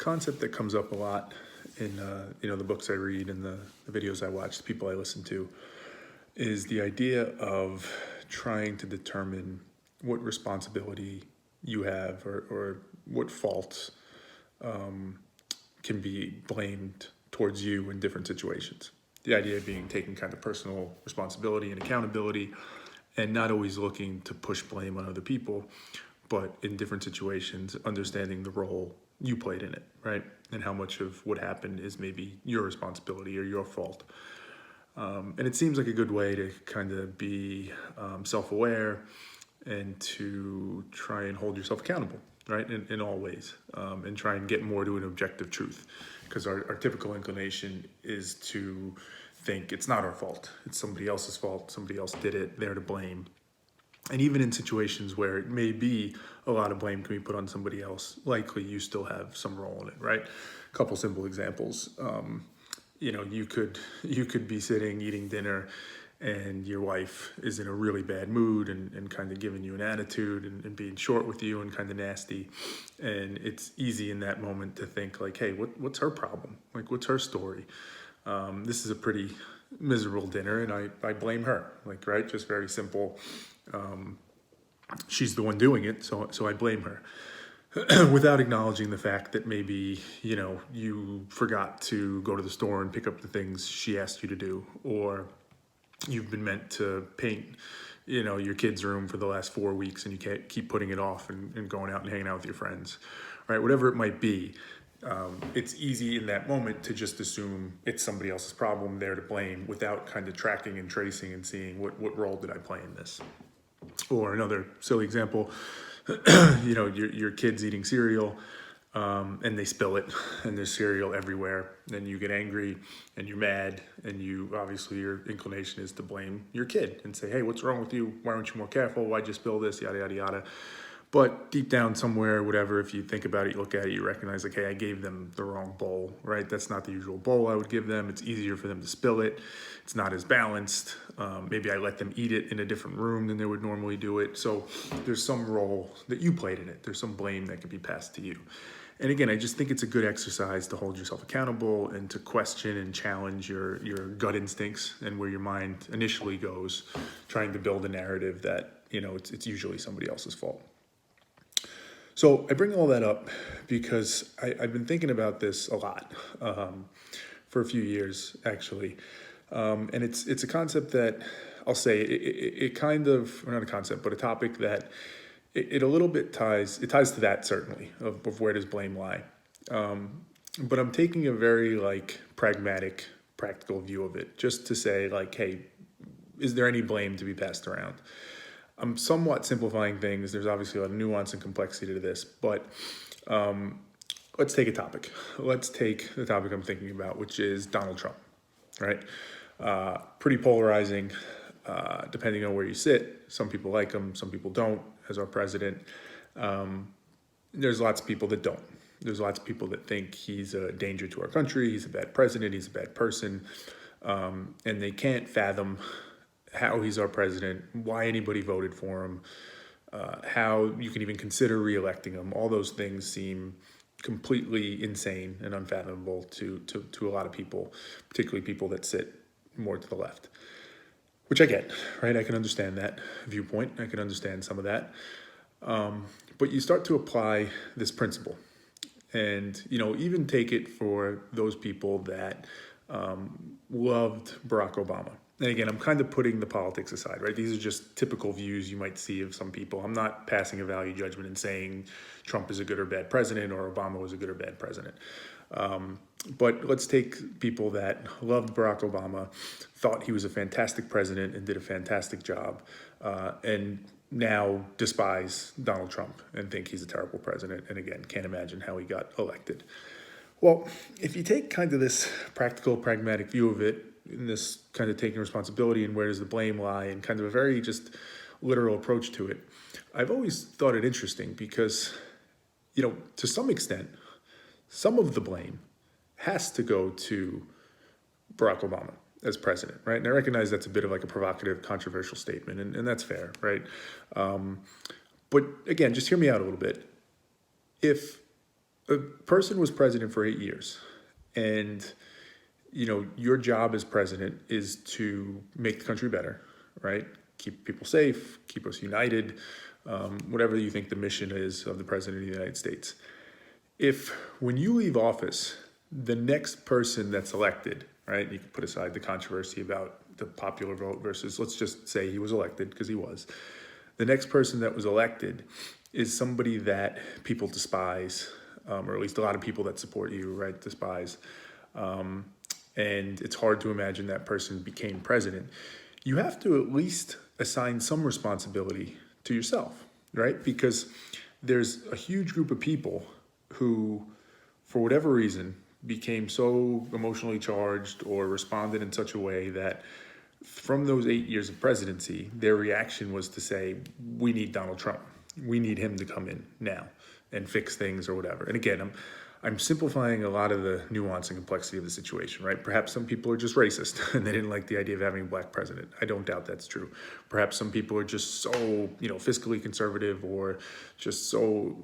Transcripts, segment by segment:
concept that comes up a lot in the books I read and the videos I watch, the people I listen to, is the idea of trying to determine what responsibility you have or what faults can be blamed towards you in different situations. The idea being taking kind of personal responsibility and accountability and not always looking to push blame on other people, but in different situations, understanding the role you played in it, right? And how much of what happened is maybe your responsibility or your fault. And it seems like a good way to kind of be self-aware and to try and hold yourself accountable, right? In all ways, and try and get more to an objective truth. Because our typical inclination is to think it's not our fault. It's somebody else's fault. Somebody else did it. They're to blame. And even in situations where it may be a lot of blame can be put on somebody else, likely you still have some role in it, right? A couple simple examples. You could be sitting eating dinner and your wife is in a really bad mood and kind of giving you an attitude and being short with you and kind of nasty. And it's easy in that moment to think like, hey, what's her problem? Like, what's her story? This is a pretty miserable dinner and I blame her, like, right? Just very simple. She's the one doing it, so I blame her. Without acknowledging the fact that maybe, you forgot to go to the store and pick up the things she asked you to do, or you've been meant to paint, your kid's room for the last 4 weeks and you can't keep putting it off and going out and hanging out with your friends, right? Whatever it might be, it's easy in that moment to just assume it's somebody else's problem, they're to blame, without kind of tracking and tracing and seeing what role did I play in this. Or another silly example, your kid's eating cereal and they spill it and there's cereal everywhere. Then you get angry and you're mad and obviously your inclination is to blame your kid and say, hey, what's wrong with you? Why aren't you more careful? Why'd you spill this? Yada, yada, yada. But deep down somewhere, whatever, if you think about it, you look at it, you recognize like, hey, I gave them the wrong bowl, right? That's not the usual bowl I would give them. It's easier for them to spill it. It's not as balanced. Maybe I let them eat it in a different room than they would normally do it. So there's some role that you played in it. There's some blame that could be passed to you. And again, I just think it's a good exercise to hold yourself accountable and to question and challenge your gut instincts and where your mind initially goes, trying to build a narrative that, it's usually somebody else's fault. So I bring all that up because I've been thinking about this a lot for a few years, actually. And it's a concept that I'll say it kind of, or not a concept, but a topic that it a little bit ties to that, certainly, of where does blame lie. But I'm taking a very pragmatic, practical view of it, just to say hey, is there any blame to be passed around? I'm somewhat simplifying things. There's obviously a lot of nuance and complexity to this, but let's take a topic. Let's take the topic I'm thinking about, which is Donald Trump, right? Pretty polarizing, depending on where you sit. Some people like him, some people don't, as our president. There's lots of people that don't. There's lots of people that think he's a danger to our country, he's a bad president, he's a bad person, and they can't fathom how he's our president, why anybody voted for him, how you can even consider reelecting him. All those things seem completely insane and unfathomable to a lot of people, particularly people that sit more to the left, which I get, right? I can understand that viewpoint. I can understand some of that. But you start to apply this principle and, even take it for those people that loved Barack Obama. And again, I'm kind of putting the politics aside, right? These are just typical views you might see of some people. I'm not passing a value judgment and saying Trump is a good or bad president or Obama was a good or bad president. But let's take people that loved Barack Obama, thought he was a fantastic president and did a fantastic job, and now despise Donald Trump and think he's a terrible president. And again, can't imagine how he got elected. Well, if you take kind of this practical, pragmatic view of it, in this kind of taking responsibility and where does the blame lie and kind of a very just literal approach to it, I've always thought it interesting because, to some extent, some of the blame has to go to Barack Obama as president, right? And I recognize that's a bit of a provocative, controversial statement, and that's fair, right? But again, just hear me out a little bit. If a person was president for 8 years, and your job as president is to make the country better, right? Keep people safe, keep us united, whatever you think the mission is of the president of the United States. If when you leave office, the next person that's elected, right? You can put aside the controversy about the popular vote versus, let's just say he was elected, because he was. The next person that was elected is somebody that people despise, or at least a lot of people that support you, right, despise. And it's hard to imagine that person became president. You have to at least assign some responsibility to yourself, right? Because there's a huge group of people who, for whatever reason, became so emotionally charged or responded in such a way that from those 8 years of presidency, their reaction was to say, we need Donald Trump. We need him to come in now and fix things or whatever. And again, I'm simplifying a lot of the nuance and complexity of the situation, right? Perhaps some people are just racist and they didn't like the idea of having a black president. I don't doubt that's true. Perhaps some people are just so, fiscally conservative or just so,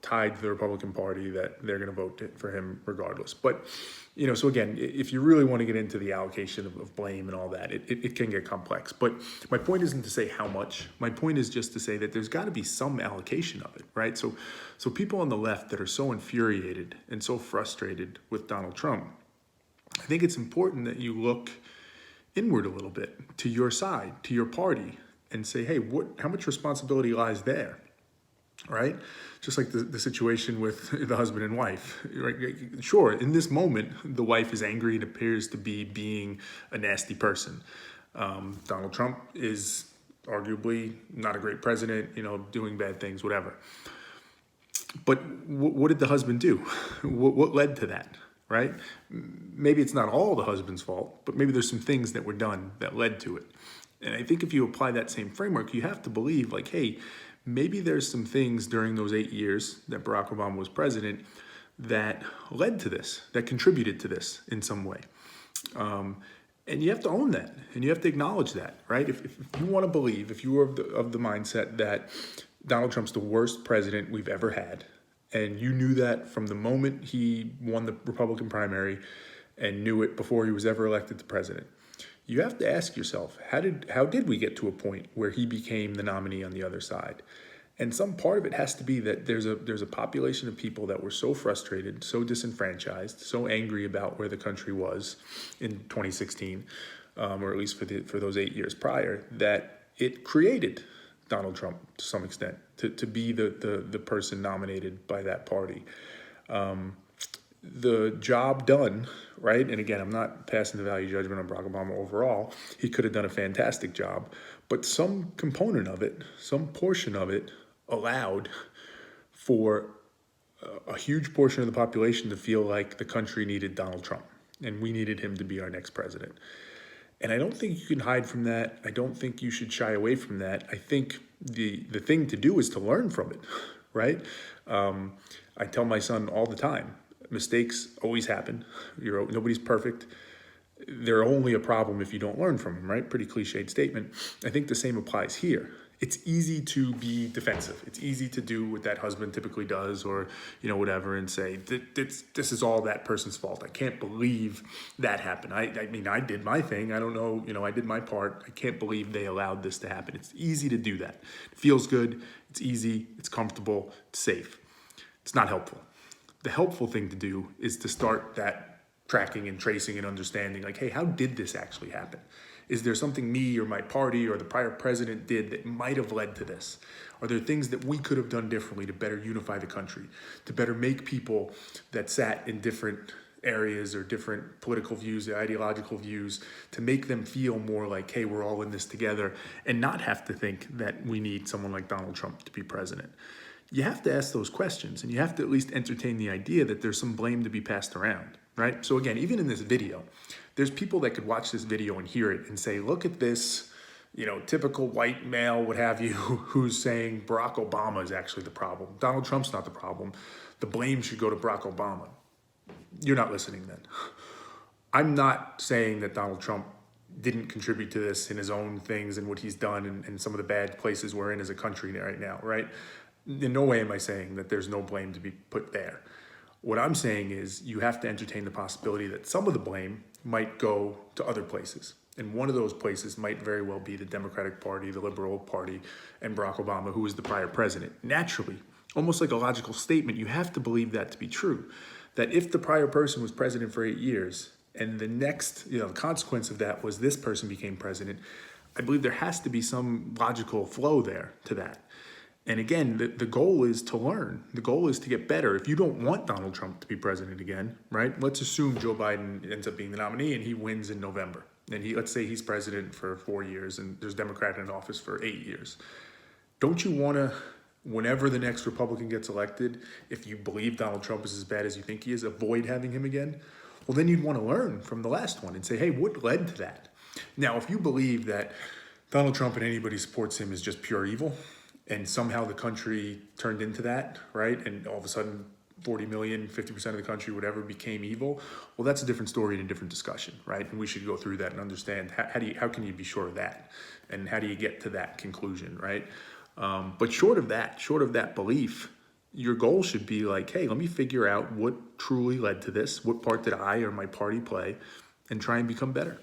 tied to the Republican Party that they're going to vote for him regardless. But, so again, if you really want to get into the allocation of blame and all that, it can get complex. But my point isn't to say how much. My point is just to say that there's got to be some allocation of it, right? So people on the left that are so infuriated and so frustrated with Donald Trump, I think it's important that you look inward a little bit to your side, to your party, and say, hey, how much responsibility lies there, right? Just like the situation with the husband and wife, right? Sure, in this moment, the wife is angry and appears to be being a nasty person. Donald Trump is arguably not a great president, doing bad things, whatever. But what did the husband do? What led to that, right? Maybe it's not all the husband's fault, but maybe there's some things that were done that led to it. And I think if you apply that same framework, you have to believe like, hey, maybe there's some things during those 8 years that Barack Obama was president that led to this, that contributed to this in some way. And you have to own that, and you have to acknowledge that, right? If you want to believe, if you are of the mindset that Donald Trump's the worst president we've ever had, and you knew that from the moment he won the Republican primary and knew it before he was ever elected to president, you have to ask yourself, how did we get to a point where he became the nominee on the other side? And some part of it has to be that there's a population of people that were so frustrated, so disenfranchised, so angry about where the country was in 2016, or at least for those 8 years prior, that it created Donald Trump to some extent to be the person nominated by that party. The job done, right? And again, I'm not passing the value judgment on Barack Obama overall. He could have done a fantastic job, but some component of it, some portion of it allowed for a huge portion of the population to feel like the country needed Donald Trump and we needed him to be our next president. And I don't think you can hide from that. I don't think you should shy away from that. I think the thing to do is to learn from it, right? I tell my son all the time, mistakes always happen. Nobody's perfect. They're only a problem if you don't learn from them, right? Pretty cliched statement. I think the same applies here. It's easy to be defensive. It's easy to do what that husband typically does or, whatever, and say, this is all that person's fault. I can't believe that happened. I mean, I did my thing. I don't know, I did my part. I can't believe they allowed this to happen. It's easy to do that. It feels good. It's easy. It's comfortable. It's safe. It's not helpful. The helpful thing to do is to start that tracking and tracing and understanding, like, hey, how did this actually happen? Is there something me or my party or the prior president did that might have led to this? Are there things that we could have done differently to better unify the country, to better make people that sat in different areas or different political views, ideological views, to make them feel more like, hey, we're all in this together, and not have to think that we need someone like Donald Trump to be president? You have to ask those questions, and you have to at least entertain the idea that there's some blame to be passed around, right? So again, even in this video, there's people that could watch this video and hear it and say, look at this, typical white male, what have you, who's saying Barack Obama is actually the problem. Donald Trump's not the problem. The blame should go to Barack Obama. You're not listening then. I'm not saying that Donald Trump didn't contribute to this in his own things and what he's done and some of the bad places we're in as a country right now, right? In no way am I saying that there's no blame to be put there. What I'm saying is you have to entertain the possibility that some of the blame might go to other places. And one of those places might very well be the Democratic Party, the Liberal Party, and Barack Obama, who was the prior president. Naturally, almost like a logical statement, you have to believe that to be true. That if the prior person was president for 8 years, and the next, the consequence of that was this person became president, I believe there has to be some logical flow there to that. And again, the goal is to learn. The goal is to get better. If you don't want Donald Trump to be president again, right? Let's assume Joe Biden ends up being the nominee and he wins in November. And let's say he's president for 4 years and there's a Democrat in office for 8 years. Don't you want to, whenever the next Republican gets elected, if you believe Donald Trump is as bad as you think he is, avoid having him again? Well, then you'd want to learn from the last one and say, hey, what led to that? Now, if you believe that Donald Trump and anybody who supports him is just pure evil, and somehow the country turned into that, right? And all of a sudden 40 million, 50% of the country, whatever, became evil. Well, that's a different story and a different discussion, right? And we should go through that and understand how can you be sure of that? And how do you get to that conclusion, right? But short of that belief, your goal should be like, hey, let me figure out what truly led to this. What part did I or my party play, and try and become better.